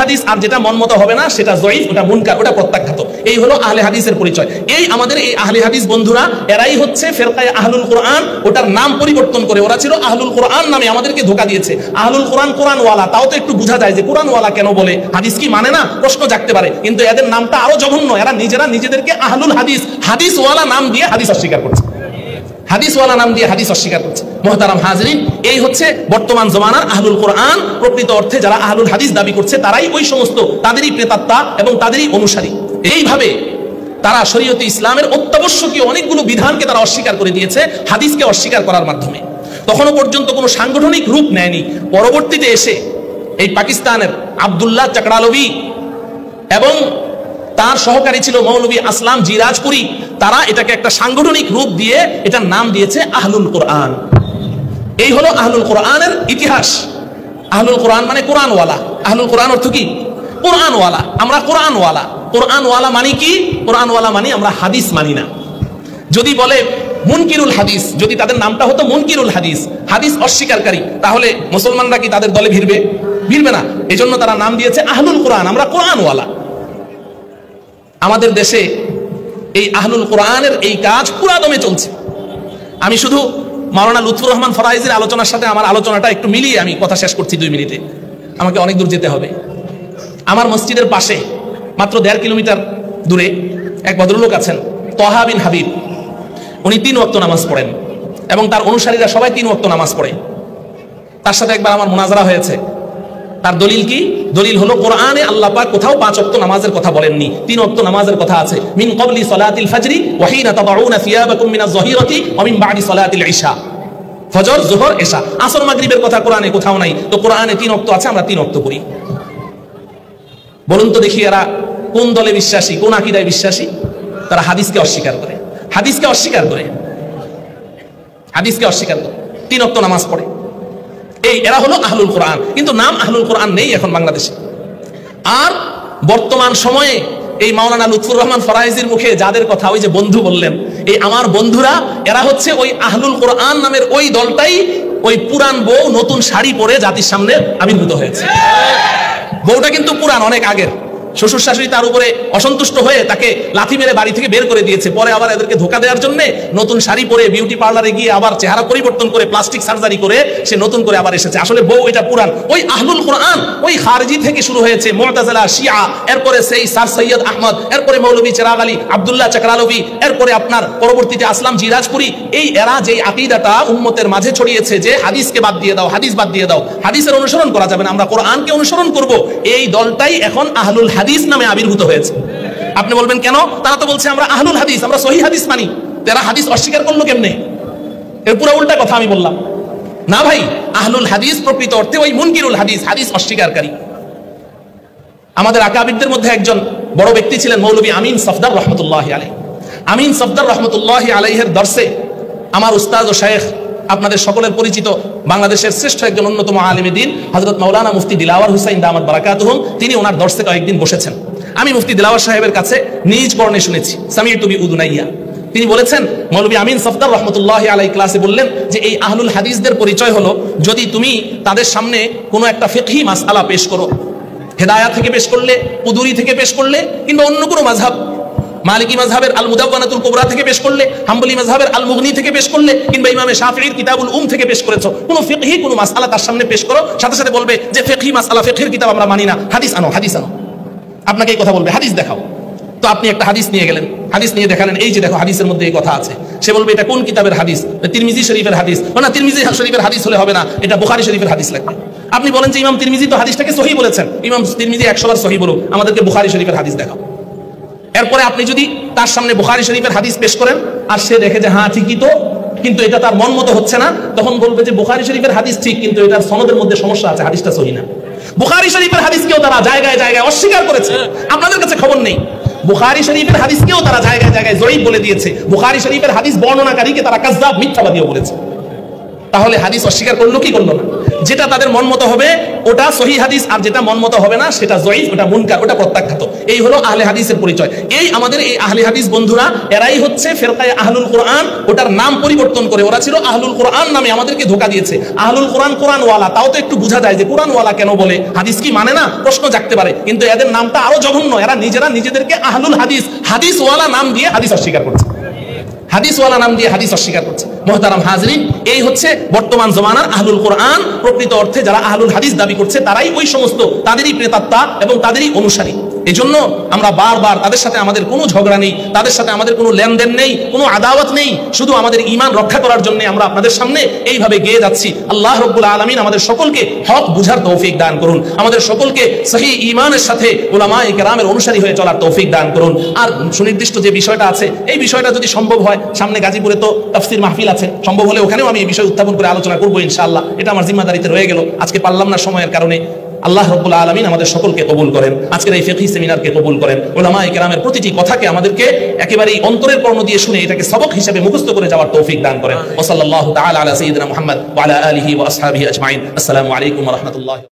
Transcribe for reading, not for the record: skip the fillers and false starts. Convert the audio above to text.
হাদিস, আর যেটা মন মতো হবে না সেটা জয়ীফ, ওটা মুনকার, ওটা প্রত্যাখ্যাত। এই হলো আহলে হাদিসের পরিচয়। এই আমাদের এই আহলে হাদিস বন্ধুরা, এরাই হচ্ছে ফিরকায়ে আহলুল কোরআন। ওটার নাম পরিবর্তন করে ওরা ছিল আহলুল কোরআন নামে আমাদেরকে ধোঁকা দিয়েছে। আহলুল কোরআন, কোরআনওয়ালা, তাও তো একটু বোঝা যায় যে কোরআনওয়ালা কেন বলে, হাদিস কি মানে না, প্রশ্ন জাগতে পারে। কিন্তু এদের নামটা আরো জঘন্য, এরা নিজেরা নিজেদেরকে আহলুল হাদিস, হাদিসওয়ালা নাম দিয়ে হাদিস অস্বীকার করছে, হাদিসওয়ালা নাম দিয়ে হাদিস অস্বীকার করছে। মুহতারাম হাজরিন, এই হচ্ছে বর্তমান জমানার আহলুল কোরআন। প্রকৃত অর্থে যারা আহলুল হাদিস দাবি করছে তারাই ওই সমস্ত, তাদেরই প্রেতাত্মা এবং তাদেরই অনুসারী। এইভাবে তারা শরীয়তে ইসলামের অত্যাবশ্যকীয় অনেকগুলো বিধানকে তারা অস্বীকার করে দিয়েছে হাদিসকে অস্বীকার করার মাধ্যমে। তখনও পর্যন্ত কোনো সাংগঠনিক রূপ নেয়নি। পরবর্তীতে এসে এই পাকিস্তানের আব্দুল্লাহ চাকরালভি এবং তার সহকারী ছিল মৌলভী আসলাম জিরাজপুরি, তারা এটাকে একটা সাংগঠনিক রূপ দিয়ে এটার নাম দিয়েছে আহলুল কোরআন। এই হলো আহলুল কোরআনের ইতিহাস। আহলুল কোরআন মানে কোরআনওয়ালা। আহলুল কোরআন অর্থ কি? কোরআনওয়ালা। আমরা কোরআনওয়ালা। কোরআনওয়ালা মানি কি? কোরআনওয়ালা মানি আমরা হাদিস মানি না। যদি বলে মুনকিরুল হাদিস, যদি তাদের নামটা হতো মুনকিরুল হাদিস, হাদিস অস্বীকারী, তাহলে মুসলমানরা কি তাদের দলে ভিড়বে? ভিড়বে না। এজন্য তারা নাম দিয়েছে আহলুল কোরআন, আমরা কোরআনওয়ালা। আমাদের দেশে এই আহলুল কোরআনের এই কাজ পুরা দমে চলছে। আমি শুধু মাওলানা লুৎফুর রহমান ফরাইজির আলোচনার সাথে আমার আলোচনাটা একটু মিলিয়ে আমি কথা শেষ করছি 2 মিনিটে, আমাকে অনেক দূর যেতে হবে। আমার মসজিদের পাশে মাত্র 1.5 কিলোমিটার দূরে এক ভদ্রলোক আছেন, তহা বিন হাবিব। উনি 3 ওয়াক্ত নামাজ পড়েন এবং তার অনুসারীরা সবাই 3 ওয়াক্ত নামাজ পড়ে। তার সাথে একবার আমার মুনাজারা হয়েছে। তার দলিল কি? দলিল হলো কোরআনে আল্লাহ পাক কোথাও 5 ওয়াক্ত নামাজের কথা বলেননি, 3 ওয়াক্ত নামাজের কথা আছে। মিন ক্বাবলি সালাতিল ফাজরি ওয়া হিনা তাদাউনা সিয়াবাকুম মিনাজ যাহিরাতি ওয়া মিন বাদি সালাতিল ইশা। ফজর, যোহর, এশা, আসর, মাগরিবের কথা কোরআনে কোথাও নাই। তো কোরআনে 3 ওয়াক্ত আছে, আমরা 3 ওয়াক্ত পড়ি। বলুন তো দেখি এরা কোন দলে বিশ্বাসী, কোন আকীদায় বিশ্বাসী? তারা হাদিসকে অস্বীকার করে, হাদিসকে অস্বীকার করে, হাদিসকে অস্বীকার করে, 3 ওয়াক্ত নামাজ পড়ে। এই এরা হলো আহলুল কোরআন। কিন্তু নাম আহলুল কোরআন নেই এখন বাংলাদেশে। আর বর্তমান সময়ে এই মাওলানা লুৎফুর রহমান ফরাইজির মুখে যাদের কথা, ওই যে বন্ধু বললেন, এই আমার বন্ধুরা, এরা হচ্ছে ওই আহলুল কোরআন নামের ওই দলটাই। ওই পুরান বউ নতুন শাড়ি পরে জাতির সামনে আবির্ভূত হয়েছে। বউটা কিন্তু পুরান, অনেক আগের। শ্বশুর শাশুড়ি তার উপরে অসন্তুষ্ট হয়ে তাকে লাথি মেরে বাড়ি থেকে বের করে দিয়েছে। পরে আবার এদেরকে ধোকা দেওয়ার জন্য নতুন শাড়ি পরে বিউটি পার্লারে গিয়ে আবার চেহারা পরিবর্তন করে প্লাস্টিক সার্জারি করে সে নতুন করে আবার এসেছে। আসলে বউ এটা পুরান। ওই আহলুল কোরআন ওই খারজি থেকে শুরু হয়েছে, মুতাজিলা, শিয়া, এরপরে সেই স্যার সৈয়দ আহমদ, এরপরে মৌলভী চেরাগ আলী, আব্দুল্লাহ চাকরালভি, এরপরে আপনার পরবর্তীতে আসলাম জিরাজপুরি। এই এরা যে আকীদাটা উম্মতের মাঝে ছড়িয়েছে যে হাদিসকে বাদ দিয়ে দাও, হাদিস বাদ দিয়ে দাও, হাদিসের অনুসরণ করা যাবে না, আমরা কোরআনকে অনুসরণ করব, এই দলটাই এখন আহলুল হাদিস নামে আবির্ভূত হয়েছে। আপনি বলবেন কেন? তারা তো বলছে আমরা আহলুল হাদিস, আমরা সহিহ হাদিস মানি। তারা হাদিস অস্বীকার করলো কেমনে? এর পুরো উল্টা কথা আমি বললাম না ভাই। আহলুল হাদিস প্রকৃত অর্থে ওই মুনকিরুল হাদিস, হাদিস অস্বীকারী। আমাদের আকাবিরদের মধ্যে একজন বড় ব্যক্তি ছিলেন মৌলভী আমিন সফদার রহমতুল্লাহি আলাইহি। আমিন সফদার রহমতুল্লাহি আলাইহির দর্শে আমার উস্তাদ ও শায়েখ, আপনাদের সকলের পরিচিত বাংলাদেশের শ্রেষ্ঠ একজন অন্যতম আলেমে দ্বীন হযরত মাওলানা মুফতি দিলাওয়ার হুসাইন দামাত বারাকাতুহুম, তিনি ওনার দর্শে কয়েকদিন বসেছেন। আমি মুফতি দিলাওয়ার সাহেবের কাছে নিজ কর্ণে শুনেছি, সামি'তু বিউদুনাইয়া। তিনি বলেছেন, মৌলভী আমিন সফদার রহমতুল্লাহি আলাইহি ক্লাসে বললেন যে এই আহলুল হাদিসদের পরিচয় হলো, যদি তুমি তাদের সামনে কোনো একটা ফিকহি মাসআলা পেশ করো, হেদায়াত থেকে পেশ করলে, কুদুরি থেকে পেশ করলে, কিংবা অন্য কোনো মাযহাব, মালিকি মাযহাবের আল মুদাওয়ানাতুল কুবরা থেকে পেশ করলে, হাম্বলি মাযহাবের আল মুগনি থেকে পেশ করলে, কিংবা ইমামে শাফিঈর কিতাবুল থেকে পেশ করেছো, কোনো ফিকহি কোনো মাসআলা তার সামনে পেশ করো, সাথে সাথে বলবে যে ফিকহি মাসআলা, ফিকহির কিতাব আমরা মানি না, হাদিস আনো, হাদিস আনো। আপনাকে এই কথা বলবে, হাদিস দেখাও। তো আপনি একটা হাদিস নিয়ে গেলেন, হাদিস নিয়ে দেখালেন, এই যে দেখো হাদিসের মধ্যে এই কথা আছে। সে বলবে এটা কোন কিতাবের হাদিস? তিরমিজি শরীফের হাদিস। না, তিরমিজি শরীফের হাদিস হলে হবে না, এটা বুখারী শরীফের হাদিস লাগবে। আপনি বলেন যে ইমাম তিরমিজি তো হাদিসটাকে সহিহ বলেছেন, ইমাম তিরমিজি 100 বার সহিহ বলুক, আমাদেরকে বুখারী শরীফের হাদিস দেখাও। এরপরে আপনি যদি তার সামনে বুখারী শরীফের হাদিস পেশ করেন আর সে দেখে যে হ্যাঁ ঠিকই তো, কিন্তু এটা তার মন মতো হচ্ছে না, তখন বলবে যে বুখারী শরীফের হাদিস ঠিক, কিন্তু এটার সনদের মধ্যে সমস্যা আছে, হাদিসটা সহিহ না। বুখারী শরীফের হাদিসকেও তারা জায়গায় জায়গায় অস্বীকার করেছে, আপনাদের কাছে খবর নেই। বুখারী শরীফের হাদিসকেও তারা জায়গায় জায়গায় জয়ীফ বলে দিয়েছে। বুখারী শরীফের হাদিস বর্ণনাকারীকে তারা কাযযাব, মিথ্যাবাদীও বলেছে। তাহলে হাদিস অস্বীকার করলো কি করলো না? যেটা তাদের মন মতো হবে ওটা সহিহ হাদিস, আর যেটা মন মতো হবে না সেটা জয়ীফ, ওটা মুনকার, ওটা প্রত্যাখ্যাত। এই হলো আহলে হাদিসের পরিচয়। এই আমাদের এই আহলে হাদিস বন্ধুরা এরাই হচ্ছে ফিরকায়ে আহলুল কোরআন। ওটার নাম পরিবর্তন করে ওরা ছিল আহলুল কোরআন নামে আমাদেরকে ধোঁকা দিয়েছে। আহলুল কোরআন, কোরআনওয়ালা, তাও তো একটু বোঝা যায় যে কোরআনওয়ালা কেন বলে, হাদিস কি মানে না, প্রশ্ন জাগতে পারে। কিন্তু এদের নামটা আরো জঘন্য, এরা নিজেরা নিজেদেরকে আহলুল হাদিস, হাদিসওয়ালা নাম দিয়ে হাদিস অস্বীকার করছে, হাদিসওয়ালা নাম দিয়ে হাদিস অস্বীকার করছে। মুহতারাম হাজরিন, এই হচ্ছে বর্তমান জমানার আহলুল কোরআন। প্রকৃত অর্থে যারা আহলুল হাদিস দাবি করছে তারাই ওই সমস্ত, তাদেরই প্রেতাত্মা এবং তাদেরই অনুসারী। এজন্য আমরা বারবার তাদের সাথে আমাদের কোনো ঝগড়া নেই, তাদের সাথে আমাদের কোনো লেনদেন নেই, কোনো আদাওয়াত নেই, শুধু আমাদের ঈমান রক্ষা করার জন্য আমরা আপনাদের সামনে এইভাবে গেয়ে যাচ্ছি। আল্লাহ রাব্বুল আলামিন আমাদের সকলকে হক বুঝার তৌফিক দান করুন, আমাদের সকলকে সহিহ ঈমানের সাথে উলামায়ে কেরামের অনুসারী হয়ে চলার তৌফিক দান করুন। আর সুনির্দিষ্ট যে বিষয়টা আছে, এই বিষয়টা যদি সম্ভব হয়, সামনে গাজীপুরে তো তাফসীর মাহফিল আছে, সম্ভব হলে ওখানেও আমি এই বিষয় উত্থাপন করে আলোচনা করবো ইনশাআল্লাহ। এটা আমার জিম্মাদারিতে রয়ে গেল, আজকে পারলাম না সময়ের কারণে। আল্লাহ রাব্বুল আলামিন আমাদের সকলকে কবুল করেন, আজকের এই ফিকহি সেমিনারকে কবুল করেন। উলামায়ে কেরামের প্রতিটি কথাকে আমাদেরকে একেবারেই অন্তরের কর্ণ দিয়ে শুনে এটাকে সবক হিসেবে মুখস্থ করে যাওয়ার তৌফিক দান করেন। ওয়া সাল্লাল্লাহু তাআলা আলা সাইয়্যিদিনা মুহাম্মদ ওয়া আলা আলিহি ওয়া আসহাবিহি আজমাইন। আসসালামু আলাইকুম ওয়া রাহমাতুল্লাহ।